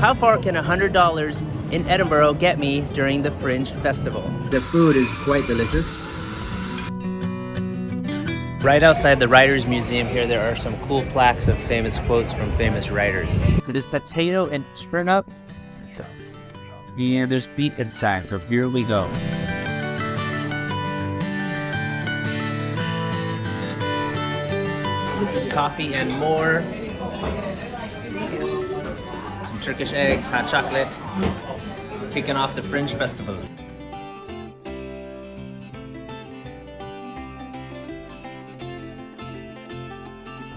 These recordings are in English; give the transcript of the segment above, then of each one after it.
how far can $100 in Edinburgh get me during the Fringe Festival? The food is quite delicious. Right outside the Writers Museum here, there are some cool plaques of famous quotes from famous writers. It is potato and turnip. And there's beet inside, so here we go. This is coffee and more. Some Turkish eggs, hot chocolate. Kicking off the Fringe Festival.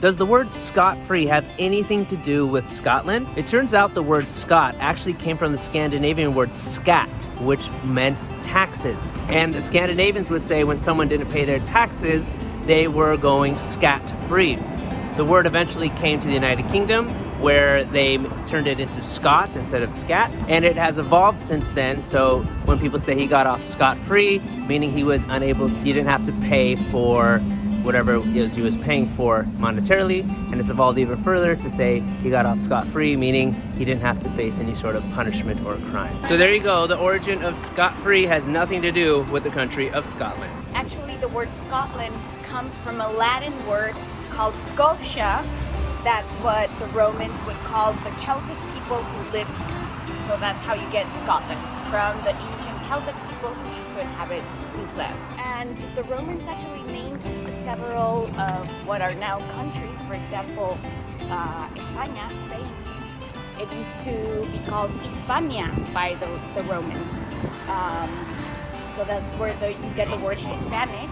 Does the word scot-free have anything to do with Scotland? It turns out the word Scot actually came from the Scandinavian word scat, which meant taxes. And the Scandinavians would say when someone didn't pay their taxes, they were going scat-free. The word eventually came to the United Kingdom, where they turned it into Scot instead of scat, and it has evolved since then. So when people say he got off scot-free, meaning he didn't have to pay for whatever it is he was paying for monetarily, and it's evolved even further to say he got off scot-free, meaning he didn't have to face any sort of punishment or crime. So there you go, the origin of scot-free has nothing to do with the country of Scotland. Actually, the word Scotland comes from a Latin word called Scotia. That's what the Romans would call the Celtic people who lived here. So that's how you get Scotland, from the ancient Celtic people who used to inhabit these lands. And the Romans actually named several of what are now countries. For example, España, Spain. It used to be called Hispania by the Romans. So that's where you get the word Hispanic,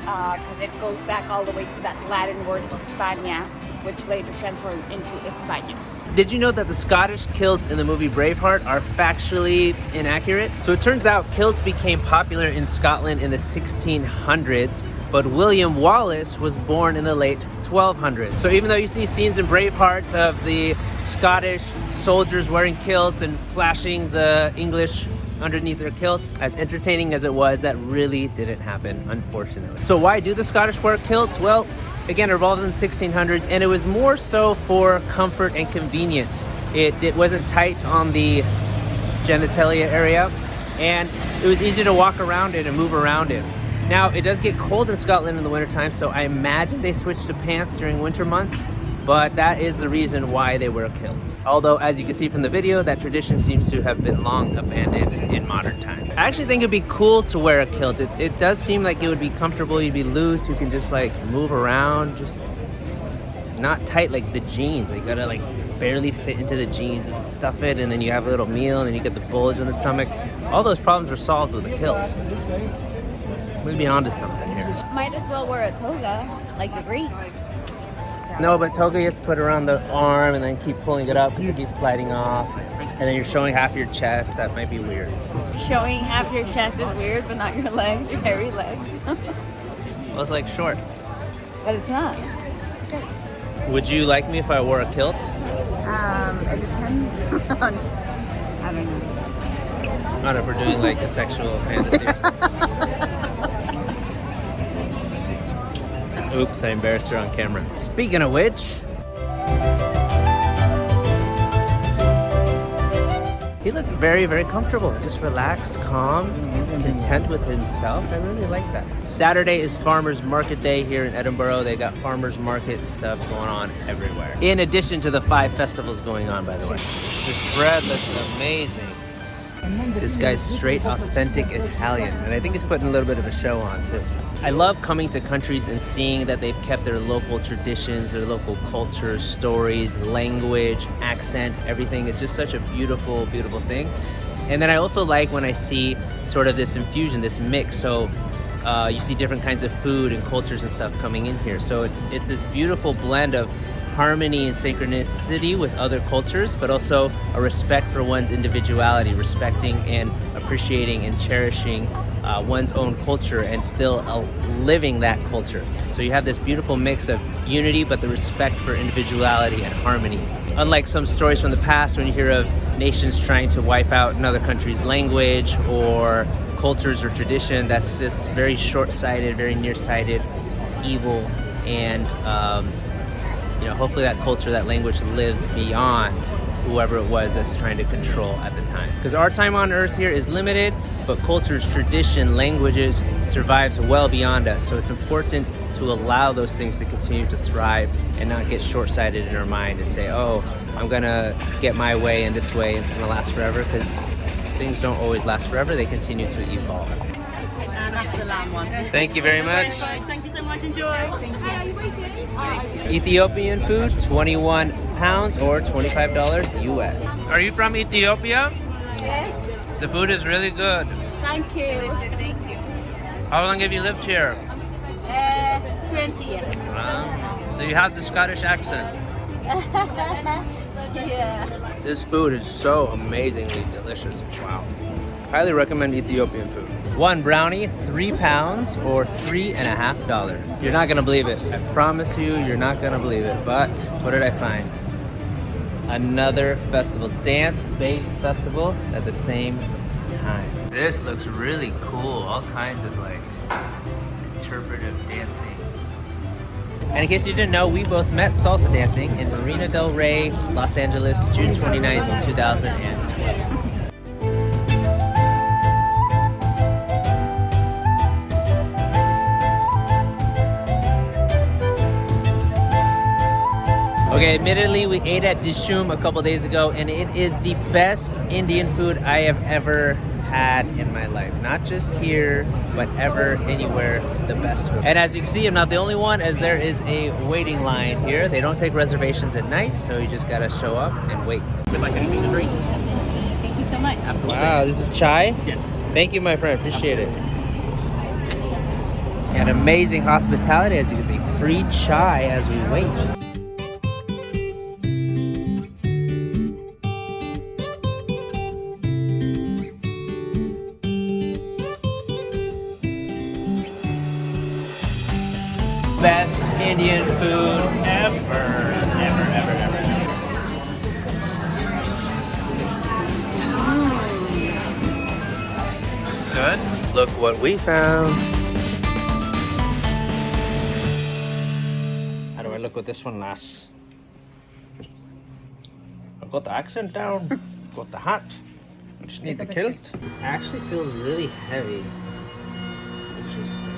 because it goes back all the way to that Latin word Hispania, which later transformed into España. Did you know that the Scottish kilts in the movie Braveheart are factually inaccurate? So it turns out kilts became popular in Scotland in the 1600s, but William Wallace was born in the late 1200s. So even though you see scenes in Braveheart of the Scottish soldiers wearing kilts and flashing the English underneath their kilts, as entertaining as it was, that really didn't happen, unfortunately. So why do the Scottish wear kilts? Well, again, it evolved in the 1600s, and it was more so for comfort and convenience. It wasn't tight on the genitalia area, and it was easy to walk around it and move around it. Now, it does get cold in Scotland in the wintertime, so I imagine they switched to pants during winter months, but that is the reason why they wear kilts. Although, as you can see from the video, that tradition seems to have been long abandoned in modern times. I actually think it'd be cool to wear a kilt. It does seem like it would be comfortable, you'd be loose, you can just like move around, just not tight like the jeans. You gotta like barely fit into the jeans and stuff it, and then you have a little meal, and then you get the bulge in the stomach. All those problems are solved with a kilt. We'd be onto something here. Might as well wear a toga, like the Greeks. No, but toga you have to put around the arm and then keep pulling it up because it keeps sliding off. And then you're showing half your chest. That might be weird. Showing half your chest is weird, but not your legs, your hairy legs. Well, it's like shorts. But it's not. Would you like me if I wore a kilt? It depends on, I don't know. I don't know if we're doing like a sexual fantasy or something. Oops, I embarrassed her on camera. Speaking of which, he looked very, very comfortable. Just relaxed, calm, content with himself. I really like that. Saturday is Farmers Market Day here in Edinburgh. They got farmers market stuff going on everywhere. In addition to the 5 festivals going on, by the way. This bread looks amazing. This guy's straight, authentic Italian, and I think he's putting a little bit of a show on too. I love coming to countries and seeing that they've kept their local traditions, their local culture, stories, language, accent, everything. It's just such a beautiful, beautiful thing. And then I also like when I see sort of this infusion, this mix. So you see different kinds of food and cultures and stuff coming in here. So it's this beautiful blend of harmony and synchronicity with other cultures, but also a respect for one's individuality, respecting and appreciating and cherishing one's own culture and still living that culture. So you have this beautiful mix of unity, but the respect for individuality and harmony. Unlike some stories from the past when you hear of nations trying to wipe out another country's language or cultures or tradition, that's just very short-sighted, very nearsighted. It's evil, and hopefully that culture, that language lives beyond whoever it was that's trying to control at the time. Because our time on Earth here is limited, but cultures, tradition, languages survives well beyond us. So it's important to allow those things to continue to thrive and not get short-sighted in our mind and say, oh, I'm gonna get my way and this way, and it's gonna last forever, because things don't always last forever. They continue to evolve. That's the lamb one. Thank you very much. Thank you so much. Enjoy. Thank you. Ethiopian food, 21 pounds or $25 US. Are you from Ethiopia? Yes. The food is really good. Thank you. How long have you lived here? 20 years. So you have the Scottish accent. Yeah. This food is so amazingly delicious. Wow. Highly recommend Ethiopian food. One brownie, 3 pounds or $3.50. You're not gonna believe it. I promise you, you're not gonna believe it. But what did I find? Another festival, dance-based festival at the same time. This looks really cool. All kinds of like interpretive dancing. And in case you didn't know, we both met salsa dancing in Marina del Rey, Los Angeles, June 29th, 2012. Okay, admittedly, we ate at Dishoom a couple days ago, and it is the best Indian food I have ever had in my life. Not just here, but ever, anywhere, the best food. And as you can see, I'm not the only one, as there is a waiting line here. They don't take reservations at night, so you just gotta show up and wait. Would like anything to drink? Thank you so much. Absolutely. Wow, this is chai? Yes. Thank you, my friend. Appreciate it. And amazing hospitality, as you can see. Free chai as we wait. Best Indian food ever. Ever. Good. Look what we found. How do I look with this one, lass? I've got the accent down. Got the hat. I just need the kilt. This actually feels really heavy. Interesting.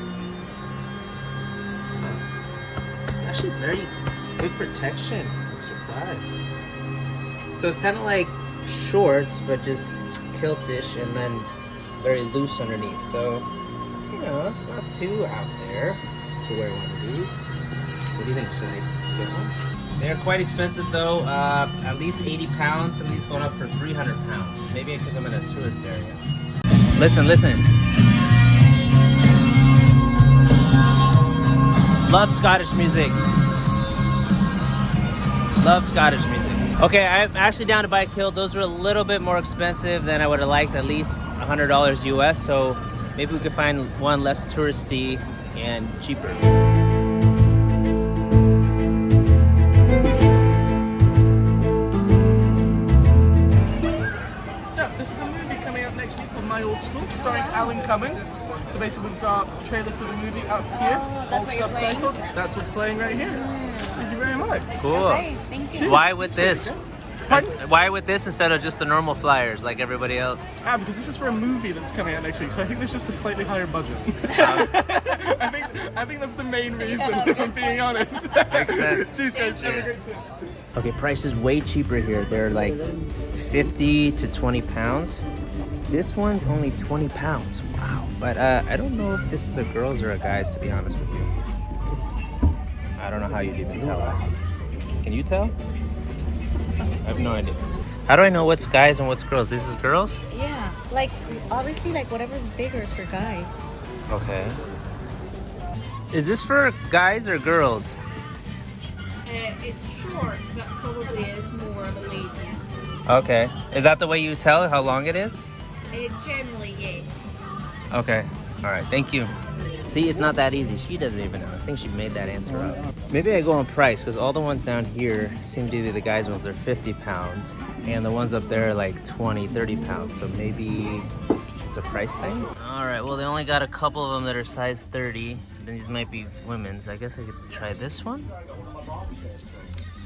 It's actually very good protection. I'm surprised. So it's kind of like shorts, but just kiltish, and then very loose underneath. So, you know, it's not too out there to wear one of these. What do you think? Should I get one? They're quite expensive though. At least 80 pounds. Some of these going up for 300 pounds. Maybe because I'm in a tourist area. Listen. Love Scottish music. Love Scottish music. Okay, I'm actually down to buy a kilt. Those are a little bit more expensive than I would have liked, at least $100 US. So maybe we could find one less touristy and cheaper. So, this is a movie coming out next week called My Old School, starring Alan Cumming. So basically we've got a trailer for the movie up here, all subtitled. That's what's playing right here. Thank you very much. Cool. Okay, thank you. Why with this? Pardon? Why with this instead of just the normal flyers like everybody else? Because this is for a movie that's coming out next week, so I think there's just a slightly higher budget. I think that's the main reason, if I'm being honest. Makes sense. Cheers guys, have a great trip. Okay, price is way cheaper here. They're like 50 to 20 pounds. This one's only 20 pounds. Wow. But I don't know if this is a girl's or a guy's, to be honest with you. I don't know how you'd even tell. Can you tell? I have no idea. How do I know what's guys and what's girls? This is girls? Yeah, like obviously, like whatever's bigger is for guys. Okay. Is this for guys or girls? It's short, so that probably is more of a ladies. Okay. Is that the way you tell how long it is? It generally, yes. Okay. All right. Thank you. See, it's not that easy. She doesn't even know. I think she made that answer up. Maybe I go on price, because all the ones down here seem to be the guys' ones. They're 50 pounds. And the ones up there are like 20, 30 pounds. So maybe it's a price thing? All right. Well, they only got a couple of them that are size 30. Then these might be women's. I guess I could try this one.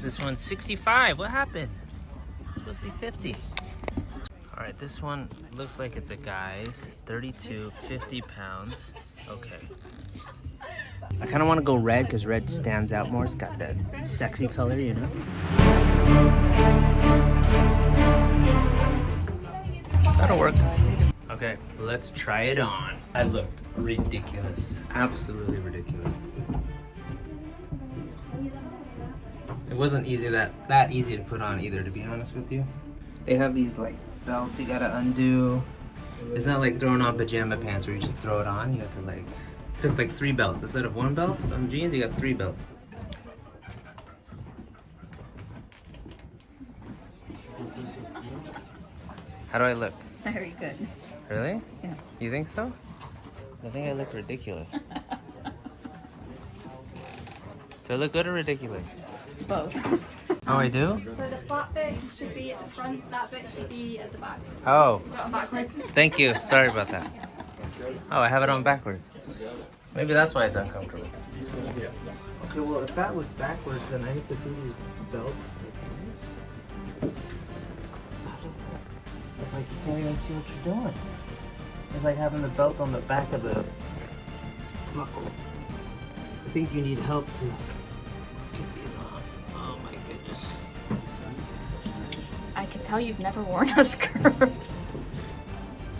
This one's 65. What happened? It's supposed to be 50. All right, this one looks like it's a guy's. 32, 50 pounds. Okay. I kind of want to go red because red stands out more. It's got that sexy color, you know? That'll work. Okay, let's try it on. I look ridiculous. Absolutely ridiculous. It wasn't that easy to put on either, to be honest with you. They have these like belts you gotta undo. It's not like throwing on pajama pants where you just throw it on. You have to like, it took like 3 belts. Instead of 1 belt on jeans, you got 3 belts. How do I look? Very good. Really? Yeah. You think so? I think I look ridiculous. Do I look good or ridiculous? Both. Oh, I do? So the flat bit should be at the front, that bit should be at the back. Oh, Not backwards. thank you. Sorry about that. Oh, I have it on backwards. Maybe that's why it's uncomfortable. Okay, well, if that was backwards, then I need to do these belts like this. How does that? It's like you can't even see what you're doing. It's like having the belt on the back of the buckle. I think you need help to get these on. Oh my goodness. I can tell you've never worn a skirt.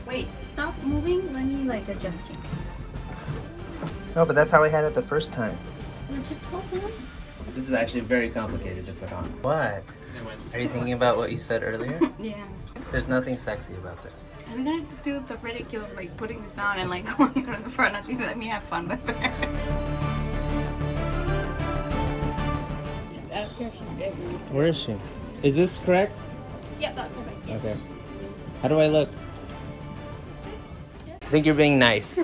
Wait, stop moving. Let me like adjust you. No, but that's how I had it the first time. Just hold on. This is actually very complicated to put on. What? Are you thinking about what you said earlier? Yeah. There's nothing sexy about this. Are we gonna do the ridiculous like putting this on and like going out in the front? At least let me have fun with it. Ask her if she's good. Where is she? Is this correct? Yep, that's perfect. Yeah. Okay. How do I look? I think you're being nice.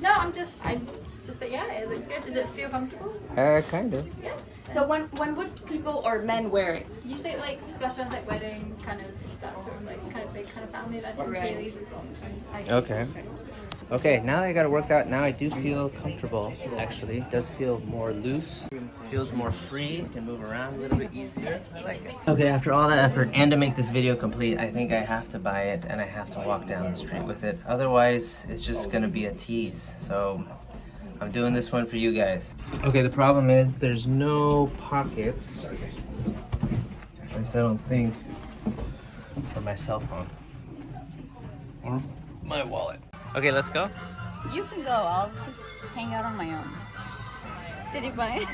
No, I'm just that, yeah, it looks good. Does it feel comfortable? Kind of. Yeah. So when would people or men wear it? Usually like special ones like weddings, kind of that sort of like kind of big kind of family events and Right. dailies as well. Okay. Okay, now that I got it worked out, now I do feel comfortable, actually. It does feel more loose. Feels more free, can move around a little bit easier. I like it. Okay, after all that effort and to make this video complete, I think I have to buy it and I have to walk down the street with it. Otherwise, it's just gonna be a tease. So I'm doing this one for you guys. Okay, the problem is there's no pockets. At least I don't think, for my cell phone. Or my wallet. Okay, let's go. You can go. I'll just hang out on my own. Did you buy it?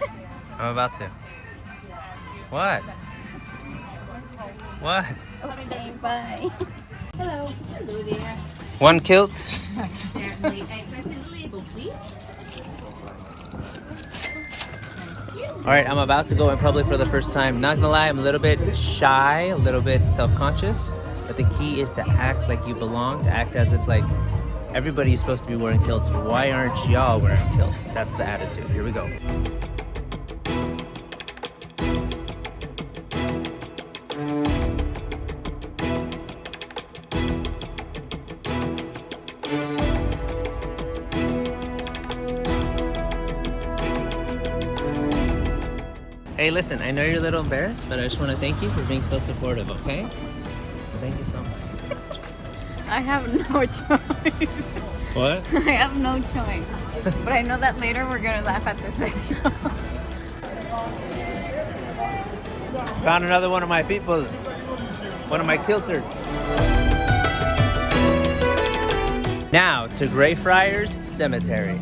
I'm about to. What? What? Okay, bye. Hello. Hello there. One kilt. Certainly. Can I see the label, please? All right, I'm about to go in public for the first time. Not gonna lie, I'm a little bit shy, a little bit self-conscious, but the key is to act like you belong, to act as if like everybody's supposed to be wearing kilts. Why aren't y'all wearing kilts? That's the attitude. Here we go. Hey, listen, I know you're a little embarrassed, but I just want to thank you for being so supportive, okay? So thank you so much. I have no choice. What? I have no choice. But I know that later we're gonna laugh at this video. Found another one of my people. One of my kilters. Now to Greyfriars Cemetery.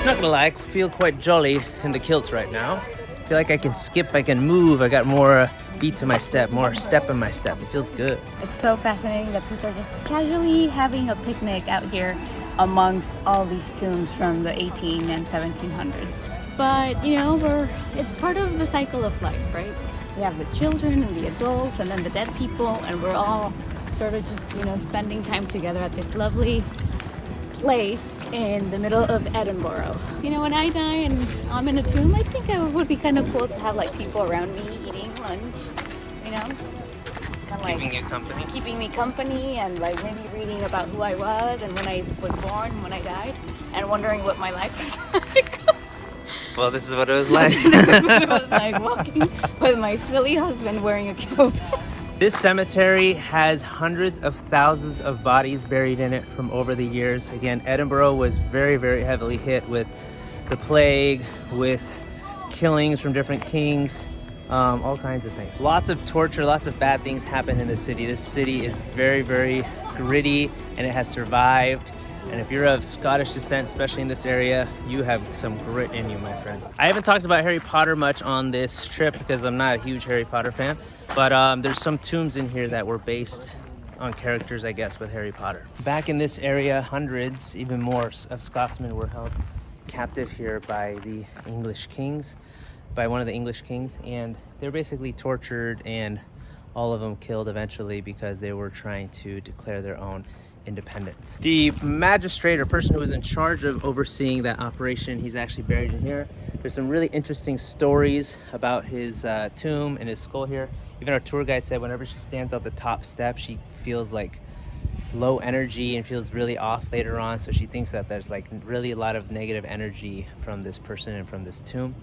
Not gonna lie, I feel quite jolly in the kilt right now. I feel like I can skip, I can move, I got more beat to my step, more step in my step. It feels good. It's so fascinating that people are just casually having a picnic out here amongst all these tombs from the 18 and 1700s. But, you know, it's part of the cycle of life, right? We have the children and the adults and then the dead people, and we're all sort of just, you know, spending time together at this lovely place in the middle of Edinburgh. You know, when I die and I'm in a tomb, I think it would be kind of cool to have like people around me eating lunch, you know? It's kind of like Keeping you company. keeping me company and like maybe reading about who I was and when I was born, when I died, and wondering what my life was like. Well, this is what it was like. This is what it was like walking with my silly husband wearing a kilt. This cemetery has hundreds of thousands of bodies buried in it from over the years. Again, Edinburgh was very, very heavily hit with the plague, with killings from different kings, all kinds of things. Lots of torture, lots of bad things happen in the city. This city is very, very gritty, and it has survived. And if you're of Scottish descent, especially in this area, you have some grit in you, my friend. I haven't talked about Harry Potter much on this trip because I'm not a huge Harry Potter fan, but there's some tombs in here that were based on characters, I guess, with Harry Potter. Back in this area, hundreds, even more, of Scotsmen were held captive here by the English kings, by one of the English kings, and they're basically tortured and all of them killed eventually because they were trying to declare their own independence. The magistrate or person who was in charge of overseeing that operation, he's actually buried in here. There's some really interesting stories about his tomb and his skull here. Even our tour guide said whenever she stands at the top step, she feels like low energy and feels really off later on. So she thinks that there's like really a lot of negative energy from this person and from this tomb.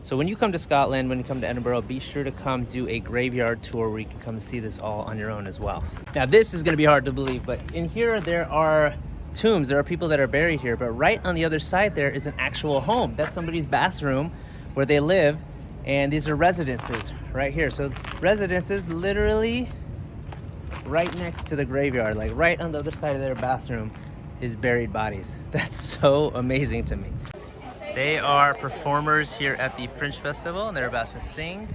So when you come to Scotland, when you come to Edinburgh, be sure to come do a graveyard tour where you can come see this all on your own as well. Now this is going to be hard to believe, but in here there are tombs. There are people that are buried here, but right on the other side there is an actual home. That's somebody's bathroom where they live, and these are residences right here. So residences literally right next to the graveyard, like right on the other side of their bathroom is buried bodies. That's so amazing to me. They are performers here at the Fringe Festival, and they're about to sing.